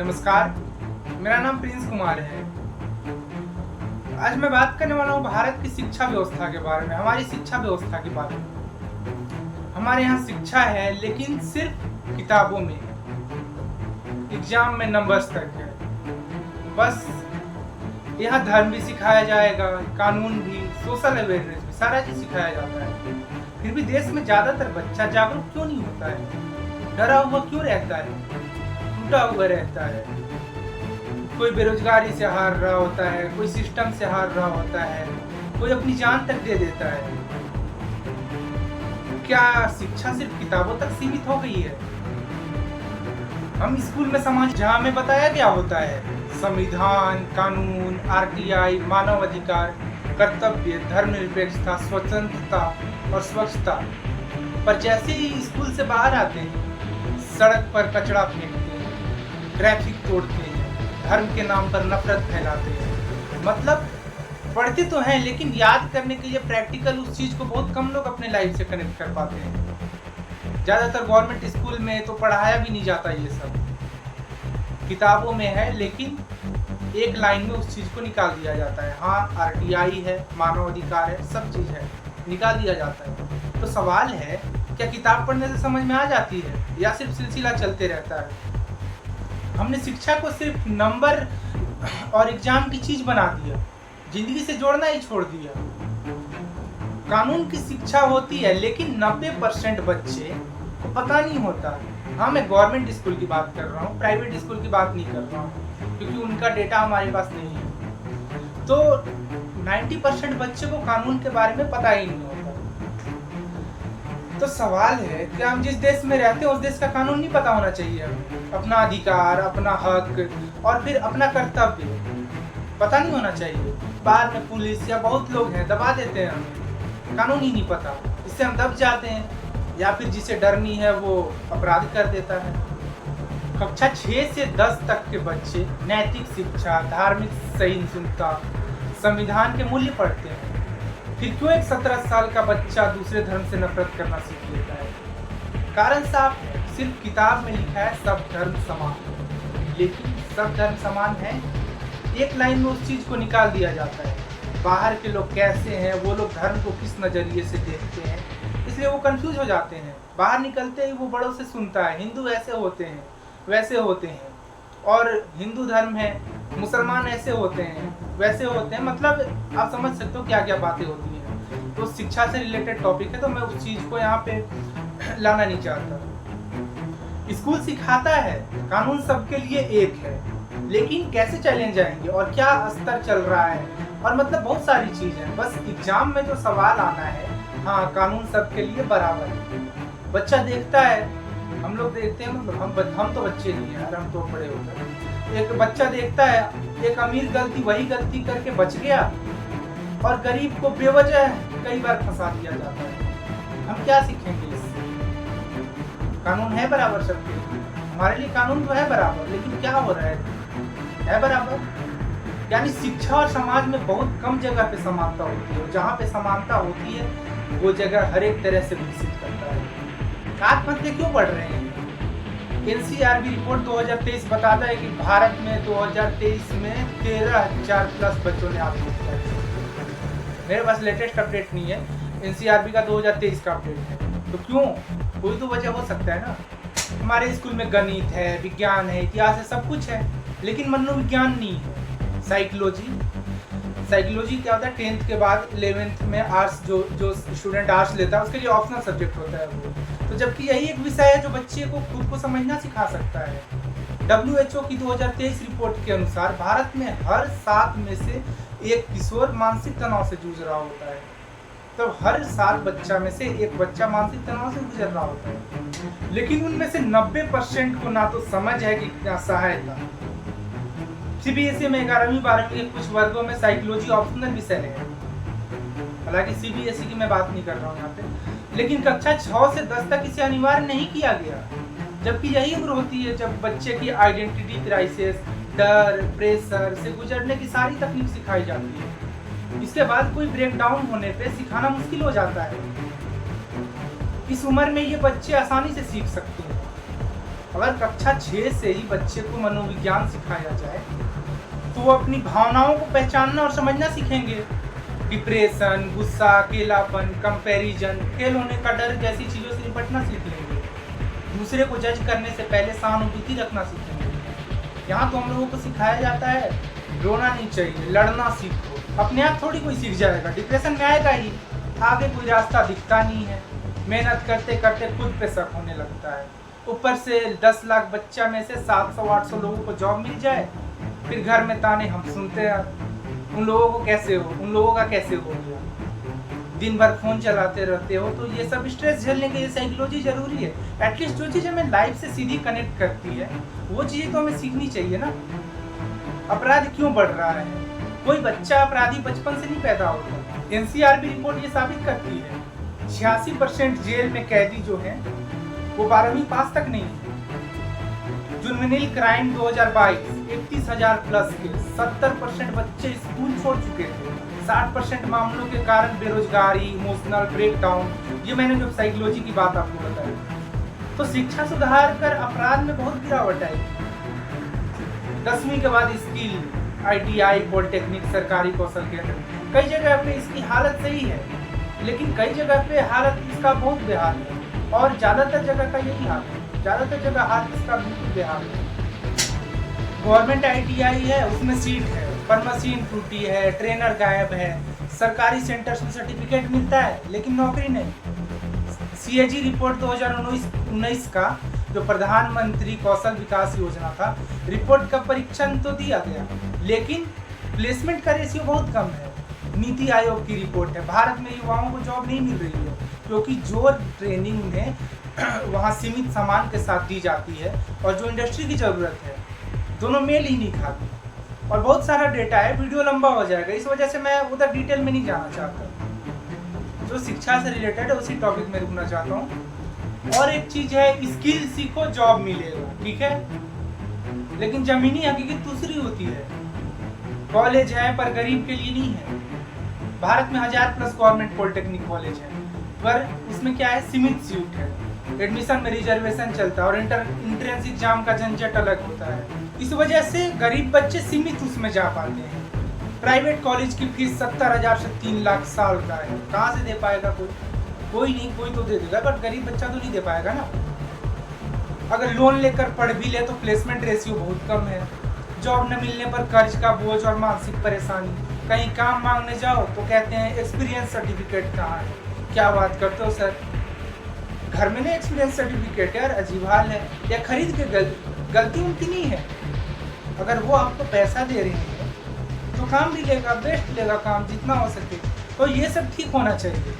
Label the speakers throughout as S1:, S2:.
S1: नमस्कार, मेरा नाम प्रिंस कुमार है। आज मैं बात करने वाला हूँ भारत की शिक्षा व्यवस्था के बारे में, हमारी शिक्षा व्यवस्था के बारे में। हमारे यहाँ शिक्षा है लेकिन सिर्फ किताबों में, एग्जाम में नंबर्स तक है। बस यहाँ धर्म भी सिखाया जाएगा, कानून भी, सोशल अवेयरनेस भी, सारा चीज सिखाया जाता है। फिर भी देश में ज्यादातर बच्चा जागरूक क्यों नहीं होता है? डरा हुआ क्यों रहता है? टूटा हुआ रहता है। कोई बेरोजगारी से हार रहा होता है, कोई सिस्टम से हार रहा होता है, कोई अपनी जान तक दे देता है। क्या शिक्षा सिर्फ किताबों तक सीमित हो गई है? हम स्कूल में समाज जहाँ हमें बताया गया होता है संविधान, कानून, आरटीआई, मानव अधिकार, कर्तव्य, धर्मनिरपेक्षता, स्वतंत्रता और स्वच्छता, पर जैसे ही स्कूल से बाहर आते हैं सड़क पर कचरा फेंकते हैं, ट्रैफिक तोड़ते हैं, धर्म के नाम पर नफरत फैलाते हैं। मतलब पढ़ते तो हैं लेकिन याद करने के लिए प्रैक्टिकल उस चीज को बहुत कम लोग अपने लाइफ से कनेक्ट कर पाते हैं। ज्यादातर गवर्नमेंट स्कूल में तो पढ़ाया भी नहीं जाता, ये सब किताबों में है लेकिन एक लाइन में उस चीज को निकाल दिया जाता है। हाँ, आरटीआई है, मानव अधिकार है, सब चीज है, निकाल दिया जाता है। तो सवाल है, क्या किताब पढ़ने से समझ में आ जाती है या सिर्फ सिलसिला चलते रहता है? हमने शिक्षा को सिर्फ नंबर और एग्जाम की चीज बना दिया, जिंदगी से जोड़ना ही छोड़ दिया। कानून की शिक्षा होती है लेकिन 90% बच्चे को पता नहीं होता। हाँ, मैं गवर्नमेंट स्कूल की बात कर रहा हूँ, प्राइवेट स्कूल की बात नहीं कर रहा हूँ, क्योंकि उनका डेटा हमारे पास नहीं है। तो 90% बच्चे को कानून के बारे में पता ही नहीं होता। तो सवाल है कि हम जिस देश में रहते हैं उस देश का कानून नहीं पता होना चाहिए हमें? अपना अधिकार, अपना हक और फिर अपना कर्तव्य पता नहीं होना चाहिए? बाहर में पुलिस या बहुत लोग हैं दबा देते हैं, हमें कानून ही नहीं पता, इससे हम दब जाते हैं। या फिर जिसे डर नहीं है वो अपराध कर देता है। कक्षा 6 से 10 तक के बच्चे नैतिक शिक्षा, धार्मिक सहिष्णुता, संविधान के मूल्य पढ़ते हैं। फिर क्यों एक 17 साल का बच्चा दूसरे धर्म से नफरत करना सीख लेता है? कारण साफ है, सिर्फ किताब में लिखा है सब धर्म समान, लेकिन सब धर्म समान है एक लाइन में उस चीज को निकाल दिया जाता है। बाहर के लोग कैसे हैं, वो लोग धर्म को किस नजरिए से देखते हैं, इसलिए वो कंफ्यूज हो जाते हैं। बाहर निकलते ही वो बड़ों से सुनता है हिंदू ऐसे होते हैं, वैसे होते हैं, और हिंदू धर्म है, मुसलमान ऐसे होते हैं, वैसे होते हैं। मतलब आप समझ सकते हो क्या क्या बातें होती हैं। तो शिक्षा से रिलेटेड टॉपिक है, तो मैं उस चीज को यहाँ पे लाना नहीं चाहता। स्कूल सिखाता है कानून सबके लिए एक है, लेकिन कैसे चैलेंज आएंगे और क्या स्तर चल रहा है, और मतलब बहुत सारी चीज है। बस एग्जाम में जो सवाल आना है, हाँ कानून सबके लिए बराबर है। बच्चा देखता है, हम लोग देखते हैं, मतलब हम तो बच्चे नहीं है यार, हम तो बड़े होते हैं। एक बच्चा देखता है एक अमीर वही गलती करके बच गया और गरीब को बेवजह कई बार फंसा दिया जाता है। हम क्या सीखेंगे इससे? कानून है बराबर सबके लिए, हमारे लिए कानून तो है बराबर, लेकिन क्या हो रहा है बराबर? यानी शिक्षा और समाज में बहुत कम जगह पे समानता होती है, जहाँ पे समानता होती है वो जगह हर एक तरह से विकसित करता है। आत्महत्या क्यों बढ़ रहे हैं? एनसीआरबी रिपोर्ट 2023 बताता है कि भारत में 2023 में 13,000 प्लस बच्चों ने आत्महत्या की। मेरे पास लेटेस्ट अपडेट नहीं है, एनसीआरबी का 2023 का अपडेट है। तो क्यों? कोई तो वजह हो सकता है ना। हमारे स्कूल में गणित है, विज्ञान है, इतिहास है, सब कुछ है, लेकिन मनोविज्ञान नहीं है। साइकोलॉजी क्या होता है? 10th के बाद 11th में आर्ट्स, जो स्टूडेंट आर्ट्स लेता है उसके लिए ऑप्शनल सब्जेक्ट होता है वो। तो जबकि यही एक विषय है जो बच्चे को खुद को समझना सिखा सकता है। WHO की 2023 रिपोर्ट के अनुसार भारत में हर 7 में से एक किशोर मानसिक तनाव से जूझ रहा होता है। तो हर 7 बच्चा में से एक बच्चा मानसिक तनाव से गुजर रहा होता है, लेकिन उनमें से 90% को ना तो समझ है कि क्या सहायता। सीबीएसई में 11वीं 12वीं के कुछ वर्गों में साइकोलॉजी ऑप्शनल विषय है, हालांकि सीबीएसई की मैं बात नहीं कर रहा हूँ यहाँ पे, लेकिन कक्षा 6 से 10 तक इसे अनिवार्य नहीं किया गया। जबकि यही उम्र होती है जब बच्चे की आइडेंटिटी क्राइसिस, डर, प्रेशर से गुजरने की सारी तकनीक सिखाई जाती है। इसके बाद कोई ब्रेकडाउन होने पे सिखाना मुश्किल हो जाता है। इस उम्र में ये बच्चे आसानी से सीख सकते हैं। अगर कक्षा 6 से ही बच्चे को मनोविज्ञान सिखाया जाए तो वो अपनी भावनाओं को पहचानना और समझना सीखेंगे। डिप्रेशन, गुस्सा, अकेलापन, कंपैरिजन, फेल होने का डर जैसी चीज़ों से निपटना सीख लेंगे। दूसरे को जज करने से पहले सहानुभूति रखना सीखेंगे। यहाँ तो हम लोगों को सिखाया जाता है रोना नहीं चाहिए, लड़ना सीखो। अपने आप थोड़ी कोई सीख जाएगा, डिप्रेशन में आएगा ही, आगे कोई रास्ता दिखता नहीं है। मेहनत करते करते खुद पे शक होने लगता है। ऊपर से 10 लाख बच्चा में से 700-800 लोगों को जॉब मिल जाए, फिर घर में ताने हम सुनते हैं उन लोगों को कैसे हो, उन लोगों का कैसे हो गया, दिन भर फोन चलाते रहते हो। तो ये सब स्ट्रेस झेलने के लिए साइकोलॉजी जरूरी है। एटलीस्ट जो चीज़ हमें लाइफ से सीधी कनेक्ट करती है वो चीज़ें तो हमें सीखनी चाहिए ना। अपराध क्यों बढ़ रहा है? कोई बच्चा अपराधी बचपन से नहीं पैदा होता। एनसीआरबी रिपोर्ट ये साबित करती है 86% जेल में कैदी जो है वो 12वीं पास तक नहीं है। जुवेनाइल क्राइम 2022 31,000 प्लस के 70% बच्चे स्कूल छोड़ चुके थे। 60% मामलों के कारण बेरोजगारी, इमोशनल ब्रेकडाउन, ये मैंने जो साइकोलॉजी की बात आपको बताई। तो शिक्षा सुधार कर अपराध में बहुत गिरावट आई। 10वीं के बाद स्किल, ITI, पॉलिटेक्निक, सरकारी कौशल केंद्र, कई जगह पे इसकी हालत सही है, लेकिन कई जगह पे हालत इसका बहुत बेहाल है। और ज़्यादातर जगह का यही हाल है, ज़्यादातर जगह हाल इसका बिल्कुल बेहाल है। गवर्नमेंट ITI है, उसमें सीट है, पर मशीन टूटी है, ट्रेनर गायब है। सरकारी सेंटर्स में सर्टिफिकेट मिलता है लेकिन नौकरी नहीं। CAG रिपोर्ट 2019 का जो प्रधानमंत्री कौशल विकास योजना था, रिपोर्ट का परीक्षण तो दिया गया लेकिन प्लेसमेंट का रेशियो बहुत कम है। नीति आयोग की रिपोर्ट है, भारत में युवाओं को जॉब नहीं मिल रही है क्योंकि जो ट्रेनिंग उन्हें वहाँ सीमित सामान के साथ दी जाती है और जो इंडस्ट्री की ज़रूरत है दोनों मेल ही नहीं खाती। और बहुत सारा डेटा है, वीडियो लंबा हो जाएगा, इस वजह से मैं उधर डिटेल में नहीं जाना चाहता। जो शिक्षा से रिलेटेड है उसी टॉपिक में रुकना चाहता हूँ। और एक चीज़ है, स्किल सीखो जॉब मिलेगा, ठीक है, लेकिन ज़मीनी हकीकत दूसरी होती है। कॉलेज है पर गरीब के लिए नहीं है। भारत में 1000+ गवर्नमेंट पॉलिटेक्निक कॉलेज है, पर उसमें क्या है, सीमित सीट है, एडमिशन में रिजर्वेशन चलता है और इंट्रेंस एग्जाम का झंझट अलग होता है। इस वजह से गरीब बच्चे सीमित उसमें जा पाते हैं। प्राइवेट कॉलेज की फीस 70,000 से 3 लाख साल का है, कहाँ से दे पाएगा कोई नहीं, कोई तो दे देगा बट गरीब बच्चा तो नहीं दे पाएगा ना। अगर लोन लेकर पढ़ भी ले तो प्लेसमेंट रेशियो बहुत कम है। जॉब न मिलने पर कर्ज का बोझ और मानसिक परेशानी। कहीं काम मांगने जाओ तो कहते हैं एक्सपीरियंस सर्टिफिकेट कहाँ है। क्या बात करते हो सर, घर में नहीं एक्सपीरियंस सर्टिफिकेट, यार अजीब हाल है। या खरीद के गलती उनकी नहीं है, अगर वो आपको पैसा दे रही है तो काम भी लेगा, बेस्ट लेगा काम जितना हो सके। तो ये सब ठीक होना चाहिए।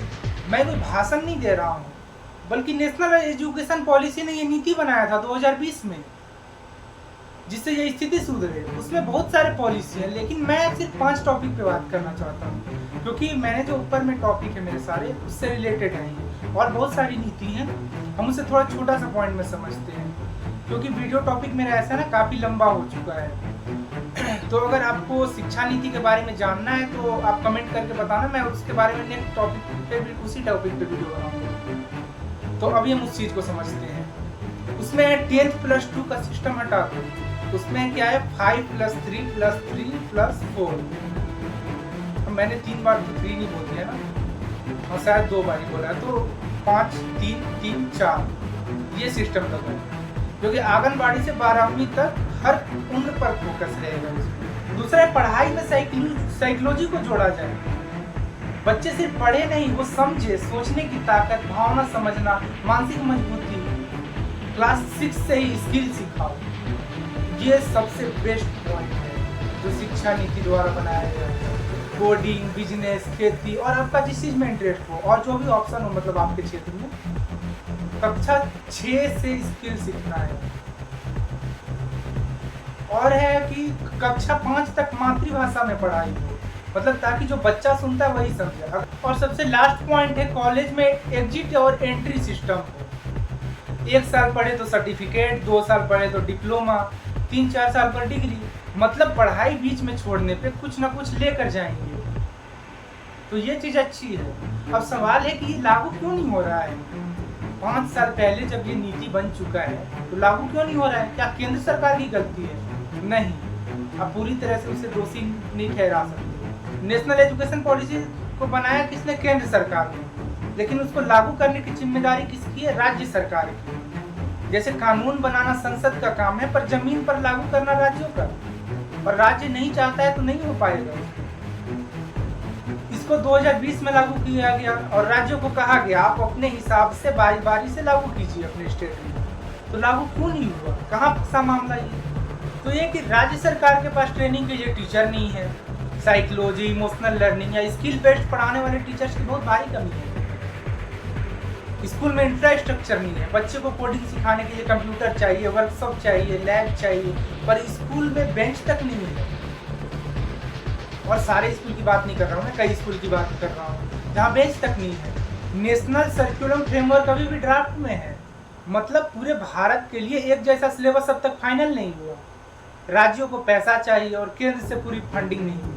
S1: मैं कोई भाषण नहीं दे रहा हूँ, बल्कि नेशनल एजुकेशन पॉलिसी ने ये नीति बनाया था 2020 में जिससे ये स्थिति सुधरे। उसमें बहुत सारे पॉलिसी है लेकिन मैं सिर्फ 5 टॉपिक पे बात करना चाहता हूँ क्योंकि मैंने जो ऊपर में टॉपिक है मेरे सारे उससे रिलेटेड हैं और बहुत सारी नीति हैं। हम उसे थोड़ा छोटा सा पॉइंट में समझते हैं क्योंकि वीडियो टॉपिक मेरा ऐसा ना काफ़ी लंबा हो चुका है। तो अगर आपको शिक्षा नीति के बारे में जानना है तो आप कमेंट करके बताना, मैं उसके बारे में नेक्स्ट टॉपिक पे उसी टॉपिक पे वीडियो बनाऊँगा। तो अभी हम उस चीज़ को समझते हैं। उसमें 10th + 2 का सिस्टम हटा दो, उसमें क्या है 5 + 3 + 3 + 4। मैंने 3 बार तो 3 नहीं बोल दिया ना, और शायद 2 बार ही बोला, तो 5 3 3 4 ये सिस्टम लगा है क्योंकि आंगनबाड़ी से 12वीं तक हर उम्र पर फोकस रहेगा इसमें। दूसरा, पढ़ाई में साइकोलॉजी को जोड़ा जाए। बच्चे सिर्फ पढ़े नहीं, वो समझे, सोचने की ताकत, भावना समझना, मानसिक मजबूती। क्लास 6 से ही स्किल सिखाओ। ये सबसे बेस्ट पॉइंट है जो शिक्षा नीति द्वारा बनाया गया है। कोडिंग, बिजनेस, खेती और आपका जिस चीज़ में इंटरेस्ट हो और जो भी ऑप्शन हो मतलब आपके क्षेत्र में, कक्षा 6 से स्किल सीखना है। और है कि कक्षा 5 तक मातृभाषा में पढ़ाई हो, मतलब ताकि जो बच्चा सुनता है वही समझे। और सबसे लास्ट पॉइंट है, कॉलेज में एग्जिट और एंट्री सिस्टम हो। 1 साल पढ़े तो सर्टिफिकेट, 2 साल पढ़े तो डिप्लोमा, 3-4 साल पर डिग्री, मतलब पढ़ाई बीच में छोड़ने पे कुछ ना कुछ लेकर जाएंगे। तो ये चीज़ अच्छी है। अब सवाल है कि ये लागू क्यों नहीं हो रहा है। 5 साल पहले जब ये नीति बन चुका है तो लागू क्यों नहीं हो रहा है? क्या केंद्र सरकार की गलती है? नहीं, अब पूरी तरह से उसे दोषी नहीं ठहरा सकते। नेशनल एजुकेशन पॉलिसी को बनाया किसने? केंद्र सरकार ने, लेकिन उसको लागू करने की जिम्मेदारी किसकी है? राज्य सरकार की। जैसे कानून बनाना संसद का काम है, पर जमीन पर लागू करना राज्यों का, और राज्य नहीं चाहता है तो नहीं हो पाएगा। इसको 2020 में लागू किया गया और राज्यों को कहा गया आप अपने हिसाब से बारी बारी से लागू कीजिए अपने स्टेट में, तो लागू क्यों नहीं हुआ? कहाँ फंसा मामला ये? तो ये कि राज्य सरकार के पास ट्रेनिंग के लिए टीचर नहीं है, साइकोलॉजी, इमोशनल लर्निंग या स्किल बेस्ड पढ़ाने वाले टीचर्स की बहुत भारी कमी है। स्कूल में इंफ्रास्ट्रक्चर नहीं है, बच्चे को कोडिंग सिखाने के लिए कंप्यूटर चाहिए, वर्कशॉप चाहिए, लैब चाहिए, पर स्कूल में बेंच तक नहीं है। और सारे स्कूल की बात नहीं कर रहा हूँ मैं, कई स्कूल की बात कर रहा हूँ जहाँ बेंच तक नहीं है। नेशनल सर्कुलम फ्रेमवर्क अभी भी ड्राफ्ट में है, मतलब पूरे भारत के लिए एक जैसा सिलेबस अब तक फाइनल नहीं हुआ। राज्यों को पैसा चाहिए और केंद्र से पूरी फंडिंग नहीं हुई।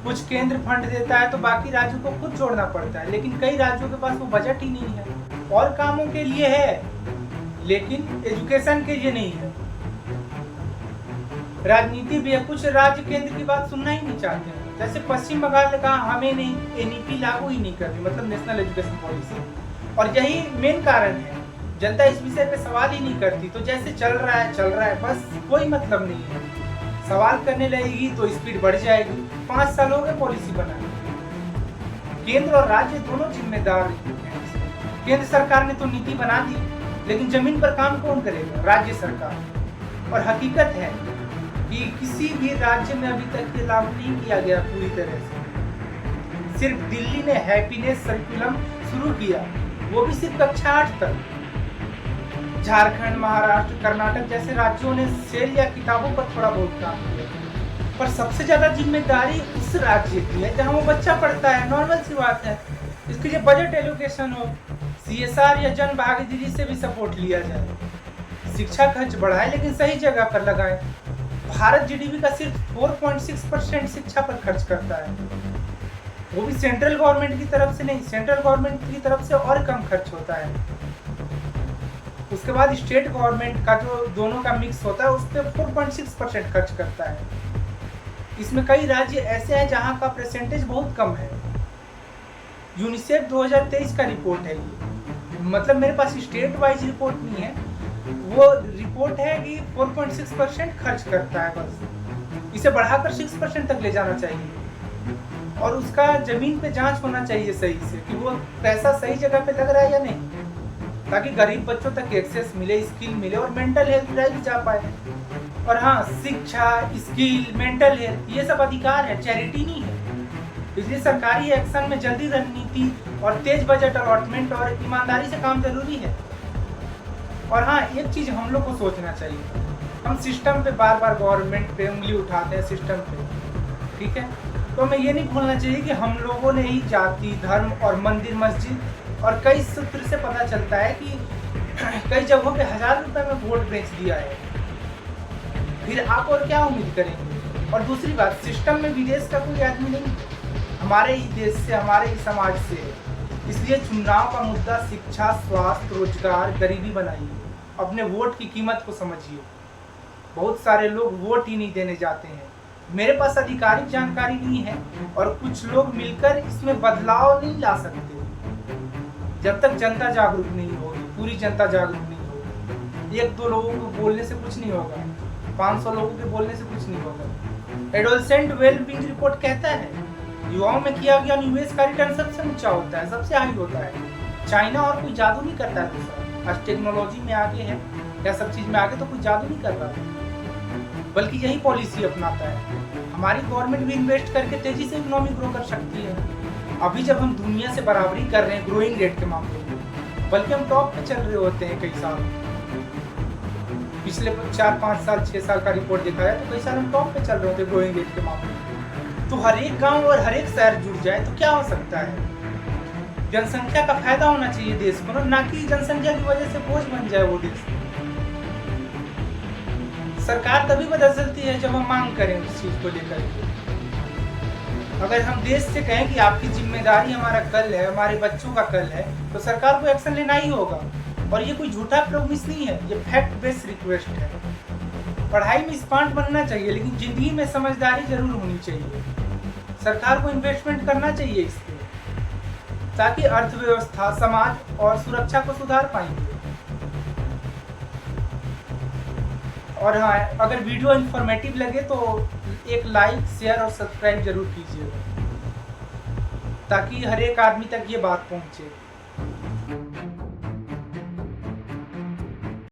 S1: कुछ केंद्र फंड देता है तो बाकी राज्यों को खुद जोड़ना पड़ता है, लेकिन कई राज्यों के पास वो बजट ही नहीं है। और कामों के लिए है लेकिन एजुकेशन के लिए नहीं है। राजनीति भी है, कुछ राज्य केंद्र की बात सुनना ही नहीं चाहते हैं। जैसे पश्चिम बंगाल ने कहा हमें नहीं, एनईपी लागू ही नहीं कर रही, मतलब नेशनल एजुकेशन पॉलिसी, और यही मेन कारण है। जनता इस विषय पे सवाल ही नहीं करती, तो जैसे चल रहा है, बस कोई मतलब नहीं है। सवाल करने लगेगी तो स्पीड बढ़ जाएगी। 5 साल हो गए पॉलिसी बनाने, केंद्र और राज्य दोनों जिम्मेदार हैं। केंद्र सरकार ने तो नीति बना दी, लेकिन जमीन पर काम कौन करेगा? राज्य सरकार। और हकीकत है कि किसी भी राज्य में अभी तक ये लागू नहीं किया गया पूरी तरह से। सिर्फ दिल्ली ने हैप्पीनेस सर्कुलम शुरू किया, वो भी सिर्फ कक्षा 8 तक। झारखंड, महाराष्ट्र, कर्नाटक जैसे राज्यों ने सेल या किताबों पर थोड़ा बहुत काम किया, पर सबसे ज्यादा जिम्मेदारी उस राज्य की है जहां वो बच्चा पढ़ता है। नॉर्मल सी बात है। इसके लिए बजट एलोकेशन हो, CSR या जन भागीदारी से भी सपोर्ट लिया जाए। शिक्षा खर्च बढ़ाए लेकिन सही जगह पर लगाए। भारत GDP का सिर्फ 4.6% शिक्षा पर खर्च करता है, वो भी सेंट्रल गवर्नमेंट की तरफ से नहीं, सेंट्रल गवर्नमेंट की तरफ से और कम खर्च होता है। उसके बाद स्टेट गवर्नमेंट का जो दोनों का मिक्स होता है उस पर 4.6% खर्च करता है। इसमें कई राज्य ऐसे हैं जहां का परसेंटेज बहुत कम है। यूनिसेफ 2023 का रिपोर्ट है ये, मतलब मेरे पास स्टेट वाइज रिपोर्ट नहीं है, वो रिपोर्ट है कि 4.6% खर्च करता है बस। इसे बढ़ाकर 6% तक ले जाना चाहिए, और उसका जमीन पे जांच होना चाहिए सही से कि वो पैसा सही जगह पे लग रहा है या नहीं, ताकि गरीब बच्चों तक एक्सेस मिले, स्किल मिले और मेंटल हेल्थ ड्राइव जा पाए। और हाँ, शिक्षा, स्किल, मेंटल हेल्थ ये सब अधिकार है, चैरिटी नहीं है। इसलिए सरकारी एक्शन में जल्दी रणनीति और तेज बजट अलॉटमेंट और ईमानदारी से काम जरूरी है। और हाँ, एक चीज हम लोग को सोचना चाहिए, हम सिस्टम पे बार बार गवर्नमेंट पे उंगली उठाते हैं, सिस्टम पे, ठीक है, तो हमें ये नहीं भूलना चाहिए कि हम लोगों ने ही जाति, धर्म और मंदिर, मस्जिद और कई सूत्र से पता चलता है कि कई जगहों पे 1000 रुपए में वोट बेच दिया है। फिर आप और क्या उम्मीद करेंगे? और दूसरी बात, सिस्टम में विदेश का कोई आदमी नहीं, हमारे ही देश से, हमारे ही समाज से। इसलिए चुनाव का मुद्दा शिक्षा, स्वास्थ्य, रोजगार, गरीबी बनाइए, अपने वोट की कीमत को समझिए। बहुत सारे लोग वोट ही नहीं देने जाते हैं। मेरे पास आधिकारिक जानकारी नहीं है और कुछ लोग मिलकर इसमें बदलाव नहीं ला सकते जब तक जनता जागरूक नहीं होगी, पूरी जनता जागरूक नहीं होगी। 1-2 लोगों को बोलने से कुछ नहीं होगा, 500 लोगों के बोलने से कुछ नहीं होगा। एडोलसेंट वेलबींग रिपोर्ट कहता है युवाओं में किया गया निवेश का रिटर्न सबसे ऊंचा होता है, सबसे हाई होता है। चाइना और कोई जादू नहीं करता है दूसरा, आज टेक्नोलॉजी में आगे है या सब चीज में आगे, तो कोई जादू नहीं कर रहा है, बल्कि यही पॉलिसी अपनाता है। हमारी गवर्नमेंट भी इन्वेस्ट करके तेजी से इकोनॉमी ग्रो कर सकती है। अभी जब हम दुनिया से बराबरी कर रहे हैं ग्रोइंग रेट के मामले में, बल्कि हम टॉप पे चल रहे होते हैं कई साल, पिछले 4-5 साल 6 साल का रिपोर्ट दिखाया तो कई साल हम टॉप पे चल रहे होते हैं ग्रोइंग रेट के मामले में। तो हर एक गांव और हर एक शहर जुड़ जाए तो क्या हो सकता है? जनसंख्या का फायदा होना चाहिए देश को, ना कि जनसंख्या की वजह से बोझ बन जाए वो देश। सरकार तभी बदल सकती है जब हम मांग करें उस चीज को लेकर। अगर हम देश से कहें कि आपकी जिम्मेदारी हमारा कल है, हमारे बच्चों का कल है, तो सरकार को एक्शन लेना ही होगा। और ये कोई झूठा प्रॉमिस नहीं है, ये फैक्ट बेस्ड रिक्वेस्ट है। पढ़ाई में स्मार्ट बनना चाहिए, लेकिन जिंदगी में समझदारी जरूर होनी चाहिए। सरकार को इन्वेस्टमेंट करना चाहिए इस पे, ताकि अर्थव्यवस्था, समाज और सुरक्षा को सुधार पाएंगे। और हाँ, अगर वीडियो इन्फॉर्मेटिव लगे तो एक लाइक, शेयर और सब्सक्राइब जरूर कीजिएगा, ताकि हर एक आदमी तक ये बात पहुंचे।